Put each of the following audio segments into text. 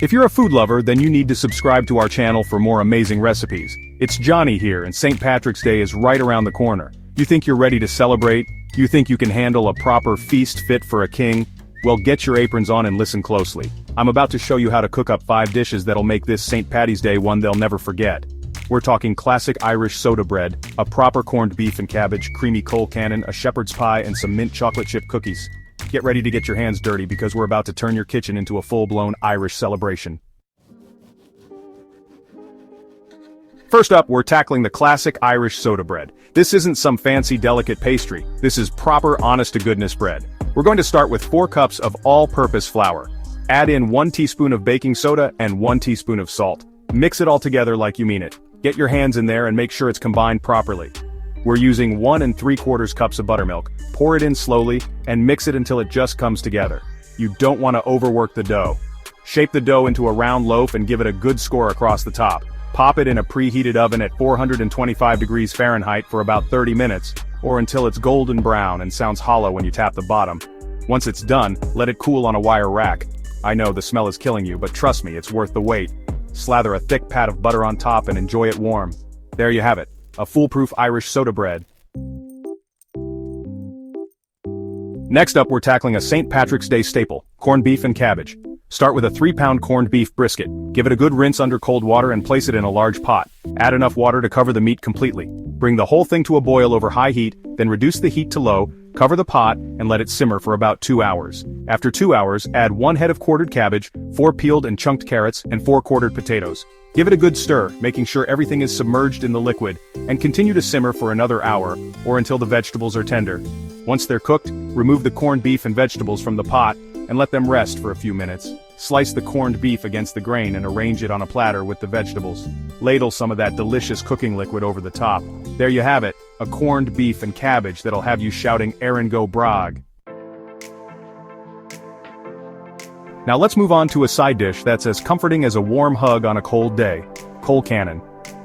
If you're a food lover, then you need to subscribe to our channel for more amazing recipes. It's Johnny here, and St. Patrick's Day is right around the corner. You think you're ready to celebrate? You think you can handle a proper feast fit for a king? Well, get your aprons on and listen closely. I'm about to show you how to cook up 5 dishes that'll make this St. Patty's Day one they'll never forget. We're talking classic Irish soda bread, a proper corned beef and cabbage, creamy colcannon, a shepherd's pie, and some mint chocolate chip cookies. Get ready to get your hands dirty because we're about to turn your kitchen into a full-blown Irish celebration. First up, we're tackling the classic Irish soda bread. This isn't some fancy delicate pastry. This is proper honest-to-goodness bread. We're going to start with 4 cups of all-purpose flour. Add in 1 teaspoon of baking soda and 1 teaspoon of salt. Mix it all together like you mean it. Get your hands in there and make sure it's combined properly. We're using 1 3/4 cups of buttermilk. Pour it in slowly, and mix it until it just comes together. You don't want to overwork the dough. Shape the dough into a round loaf and give it a good score across the top. Pop it in a preheated oven at 425 degrees Fahrenheit for about 30 minutes, or until it's golden brown and sounds hollow when you tap the bottom. Once it's done, let it cool on a wire rack. I know the smell is killing you, but trust me, it's worth the wait. Slather a thick pat of butter on top and enjoy it warm. There you have it, a foolproof Irish soda bread. Next up, we're tackling a St. Patrick's Day staple, corned beef and cabbage. Start with a 3-pound corned beef brisket. Give it a good rinse under cold water and place it in a large pot. Add enough water to cover the meat completely. Bring the whole thing to a boil over high heat, then reduce the heat to low, cover the pot, and let it simmer for about 2 hours. After 2 hours, add 1 head of quartered cabbage, 4 peeled and chunked carrots, and 4 quartered potatoes. Give it a good stir, making sure everything is submerged in the liquid, and continue to simmer for another hour, or until the vegetables are tender. Once they're cooked, remove the corned beef and vegetables from the pot, and let them rest for a few minutes. Slice the corned beef against the grain and arrange it on a platter with the vegetables. Ladle some of that delicious cooking liquid over the top. There you have it, a corned beef and cabbage that'll have you shouting Erin go bragh. Now let's move on to a side dish that's as comforting as a warm hug on a cold day, colcannon.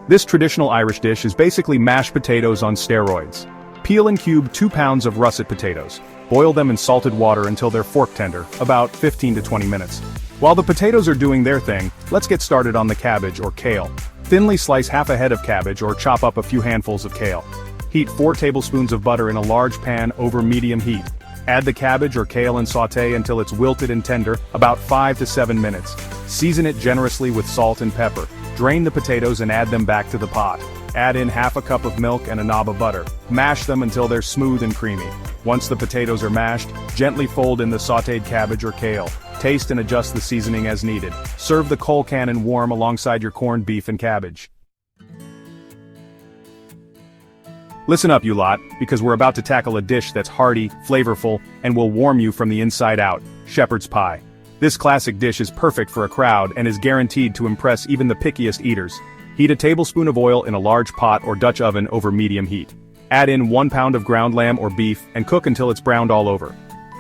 This traditional Irish dish is basically mashed potatoes on steroids. Peel and cube 2 pounds of russet potatoes. Boil them in salted water until they're fork tender, about 15 to 20 minutes. While the potatoes are doing their thing, let's get started on the cabbage or kale. Thinly slice half a head of cabbage or chop up a few handfuls of kale. Heat 4 tablespoons of butter in a large pan over medium heat. Add the cabbage or kale and sauté until it's wilted and tender, about 5 to 7 minutes. Season it generously with salt and pepper. Drain the potatoes and add them back to the pot. Add in half a cup of milk and a knob of butter. Mash them until they're smooth and creamy. Once the potatoes are mashed, gently fold in the sautéed cabbage or kale. Taste and adjust the seasoning as needed. Serve the colcannon warm alongside your corned beef and cabbage. Listen up, you lot, because we're about to tackle a dish that's hearty, flavorful, and will warm you from the inside out, shepherd's pie. This classic dish is perfect for a crowd and is guaranteed to impress even the pickiest eaters. Heat a tablespoon of oil in a large pot or Dutch oven over medium heat. Add in 1 pound of ground lamb or beef and cook until it's browned all over.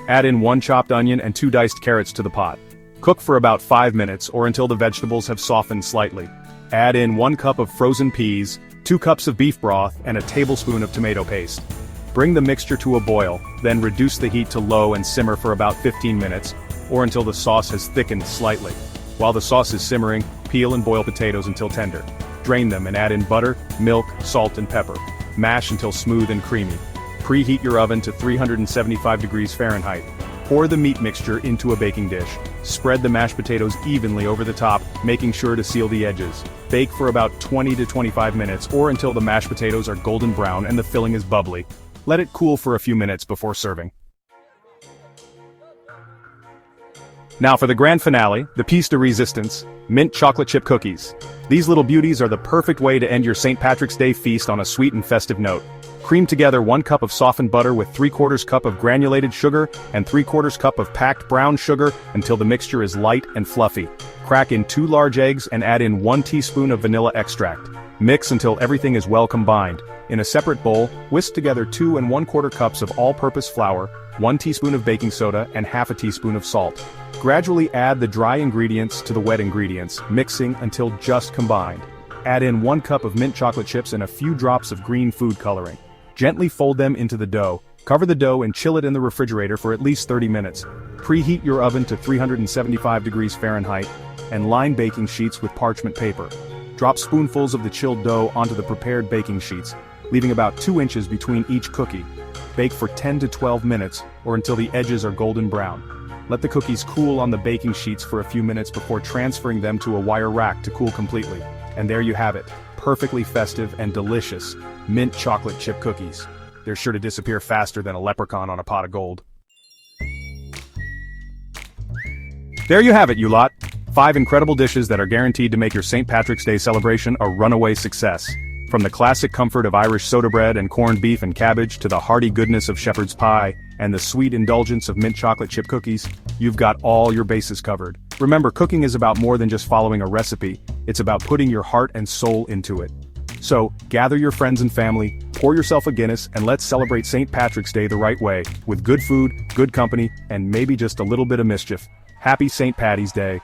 Add in 1 chopped onion and 2 diced carrots to the pot. Cook for about 5 minutes or until the vegetables have softened slightly. Add in 1 cup of frozen peas, 2 cups of beef broth, and a tablespoon of tomato paste. Bring the mixture to a boil, then reduce the heat to low and simmer for about 15 minutes, or until the sauce has thickened slightly. While the sauce is simmering, peel and boil potatoes until tender. Drain them and add in butter, milk, salt, and pepper. Mash until smooth and creamy. Preheat your oven to 375 degrees Fahrenheit. Pour the meat mixture into a baking dish. Spread the mashed potatoes evenly over the top, making sure to seal the edges. Bake for about 20 to 25 minutes or until the mashed potatoes are golden brown and the filling is bubbly. Let it cool for a few minutes before serving. Now for the grand finale, the piece de resistance, mint chocolate chip cookies. These little beauties are the perfect way to end your St. Patrick's Day feast on a sweet and festive note. Cream together 1 cup of softened butter with 3/4 cup of granulated sugar and 3/4 cup of packed brown sugar until the mixture is light and fluffy. Crack in 2 large eggs and add in 1 teaspoon of vanilla extract. Mix until everything is well combined. In a separate bowl, whisk together 2 1/4 cups of all-purpose flour, 1 teaspoon of baking soda, and half a teaspoon of salt. Gradually add the dry ingredients to the wet ingredients, mixing until just combined. Add in 1 cup of mint chocolate chips and a few drops of green food coloring. Gently fold them into the dough. Cover the dough and chill it in the refrigerator for at least 30 minutes. Preheat your oven to 375 degrees Fahrenheit. and line baking sheets with parchment paper. Drop spoonfuls of the chilled dough onto the prepared baking sheets, leaving about 2 inches between each cookie. Bake for 10 to 12 minutes, or until the edges are golden brown. Let the cookies cool on the baking sheets for a few minutes before transferring them to a wire rack to cool completely. And there you have it, perfectly festive and delicious mint chocolate chip cookies. They're sure to disappear faster than a leprechaun on a pot of gold. There you have it, you lot. 5 incredible dishes that are guaranteed to make your St. Patrick's Day celebration a runaway success. From the classic comfort of Irish soda bread and corned beef and cabbage to the hearty goodness of shepherd's pie and the sweet indulgence of mint chocolate chip cookies, you've got all your bases covered. Remember, cooking is about more than just following a recipe, it's about putting your heart and soul into it. So, gather your friends and family, pour yourself a Guinness, and let's celebrate St. Patrick's Day the right way, with good food, good company, and maybe just a little bit of mischief. Happy St. Paddy's Day.